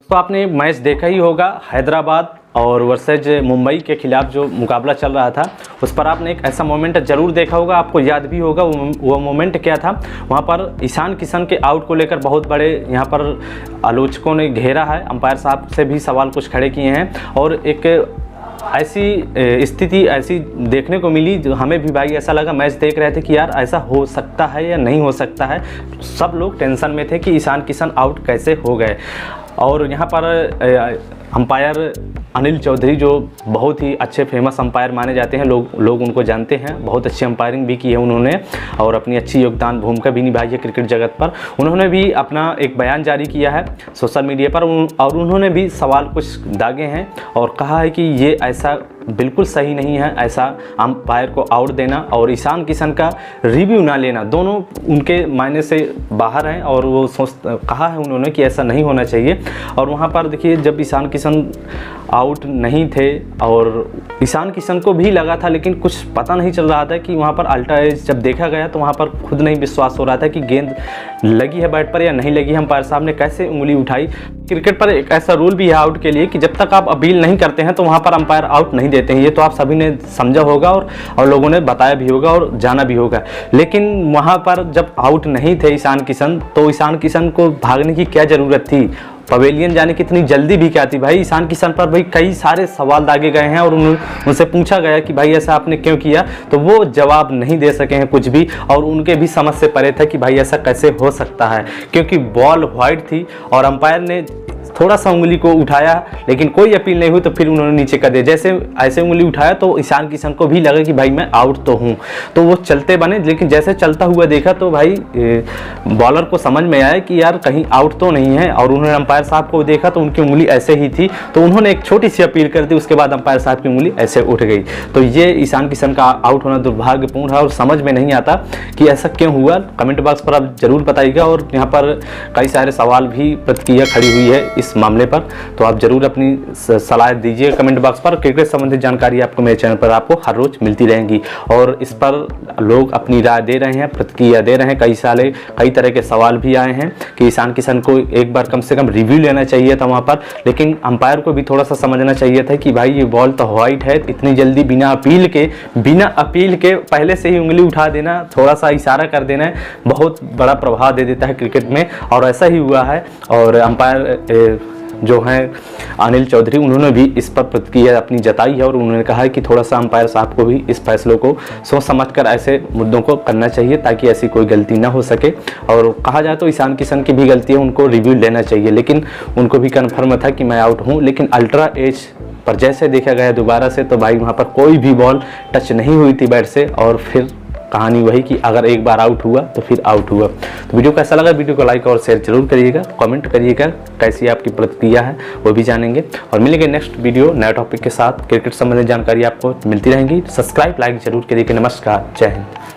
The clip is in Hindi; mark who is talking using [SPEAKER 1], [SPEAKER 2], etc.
[SPEAKER 1] तो आपने मैच देखा ही होगा, हैदराबाद और वर्सेज मुंबई के खिलाफ जो मुकाबला चल रहा था, उस पर आपने एक ऐसा मोमेंट ज़रूर देखा होगा, आपको याद भी होगा वो मोमेंट क्या था। वहाँ पर ईशान किशन के आउट को लेकर बहुत बड़े यहाँ पर आलोचकों ने घेरा है, अंपायर साहब से भी सवाल कुछ खड़े किए हैं और एक ऐसी स्थिति ऐसी देखने को मिली जो हमें भी भाई ऐसा लगा, मैच देख रहे थे कि यार ऐसा हो सकता है या नहीं हो सकता है। सब लोग टेंशन में थे कि ईशान किशन आउट कैसे हो गए। और यहाँ पर अंपायर अनिल चौधरी जो बहुत ही अच्छे फेमस अंपायर माने जाते हैं, लोग उनको जानते हैं, बहुत अच्छी अंपायरिंग भी की है उन्होंने और अपनी अच्छी योगदान भूमिका भी निभाई है क्रिकेट जगत पर। उन्होंने भी अपना एक बयान जारी किया है सोशल मीडिया पर और उन्होंने भी सवाल कुछ दागे हैं और कहा है कि ये ऐसा बिल्कुल सही नहीं है, ऐसा अंपायर को आउट देना और ईशान किशन का रिव्यू ना लेना, दोनों उनके मायने से बाहर हैं और वो कहा है उन्होंने कि ऐसा नहीं होना चाहिए। और वहाँ पर देखिए, जब ईशान किशन आउट नहीं थे और ईशान किशन को भी लगा था, लेकिन कुछ पता नहीं चल रहा था कि वहाँ पर अल्ट्रा एज जब देखा गया तो वहाँ पर खुद नहीं विश्वास हो रहा था कि गेंद लगी है बैट पर या नहीं लगी है। अंपायर साहब ने कैसे उंगली उठाई। क्रिकेट पर एक ऐसा रूल भी है आउट के लिए कि जब तक आप अपील नहीं करते हैं तो वहाँ पर अंपायर आउट नहीं देते हैं। ये तो आप सभी ने समझा होगा और लोगों ने बताया भी होगा और जाना भी होगा। लेकिन वहाँ पर जब आउट नहीं थे ईशान किशन, तो ईशान किशन को भागने की क्या ज़रूरत थी, पवेलियन जाने की इतनी जल्दी भी क्या थी। भाई ईशान किशन पर भाई कई सारे सवाल दागे गए हैं और उनसे पूछा गया कि भाई ऐसा आपने क्यों किया, तो वो जवाब नहीं दे सके हैं कुछ भी और उनके भी समझ से परे था कि भाई ऐसा कैसे हो सकता है, क्योंकि बॉल वाइड थी और अंपायर ने थोड़ा सा उंगली को उठाया लेकिन कोई अपील नहीं हुई तो फिर उन्होंने नीचे कर दिया। जैसे ऐसे उंगली उठाया तो ईशान किशन को भी लगा कि भाई मैं आउट तो हूँ, तो वो चलते बने। लेकिन जैसे चलता हुआ देखा तो भाई बॉलर को समझ में आया कि यार कहीं आउट तो नहीं है और उन्होंने अंपायर साहब को देखा तो उनकी उंगली ऐसे ही थी, तो उन्होंने एक छोटी सी अपील कर दी, उसके बाद अंपायर साहब की उंगली ऐसे उठ गई। तो ये ईशान किशन का आउट होना दुर्भाग्यपूर्ण है और समझ में नहीं आता कि ऐसा क्यों हुआ। कमेंट बॉक्स पर आप जरूर बताइएगा और यहाँ पर कई सारे सवाल भी प्रतिक्रिया खड़ी हुई है इस मामले पर, तो आप जरूर अपनी सलाह दीजिए कमेंट बॉक्स पर। क्रिकेट संबंधित जानकारी आपको मेरे चैनल पर आपको हर रोज मिलती रहेंगी और इस पर लोग अपनी राय दे रहे हैं, प्रतिक्रिया दे रहे हैं। कई तरह के सवाल भी आए हैं कि ईशान किशन को एक बार कम से कम रिव्यू लेना चाहिए था वहाँ पर, लेकिन अंपायर को भी थोड़ा सा समझना चाहिए था कि भाई ये बॉल तो वाइड है, इतनी जल्दी बिना अपील के पहले से ही उंगली उठा देना, थोड़ा सा इशारा कर देना बहुत बड़ा प्रभाव दे देता है क्रिकेट में और ऐसा ही हुआ है। और अंपायर जो हैं अनिल चौधरी, उन्होंने भी इस पर प्रतिक्रिया अपनी जताई है और उन्होंने कहा है कि थोड़ा सा अंपायर साहब को भी इस फैसले को सोच समझकर ऐसे मुद्दों को करना चाहिए ताकि ऐसी कोई गलती ना हो सके। और कहा जाए तो ईशान किशन की भी गलती है, उनको रिव्यू लेना चाहिए, लेकिन उनको भी कन्फर्म था कि मैं आउट हूँ। लेकिन अल्ट्रा एज पर जैसे देखा गया दोबारा से, तो भाई वहाँ पर कोई भी बॉल टच नहीं हुई थी बैट से और फिर कहानी वही कि अगर एक बार आउट हुआ तो फिर आउट हुआ। तो वीडियो कैसा लगा, वीडियो को लाइक और शेयर जरूर करिएगा, कमेंट करिएगा कैसी आपकी प्रतिक्रिया है वो भी जानेंगे और मिलेंगे नेक्स्ट वीडियो नए टॉपिक के साथ। क्रिकेट संबंधित जानकारी आपको मिलती रहेंगी। सब्सक्राइब लाइक जरूर करिएगा। नमस्कार, जय हिंद।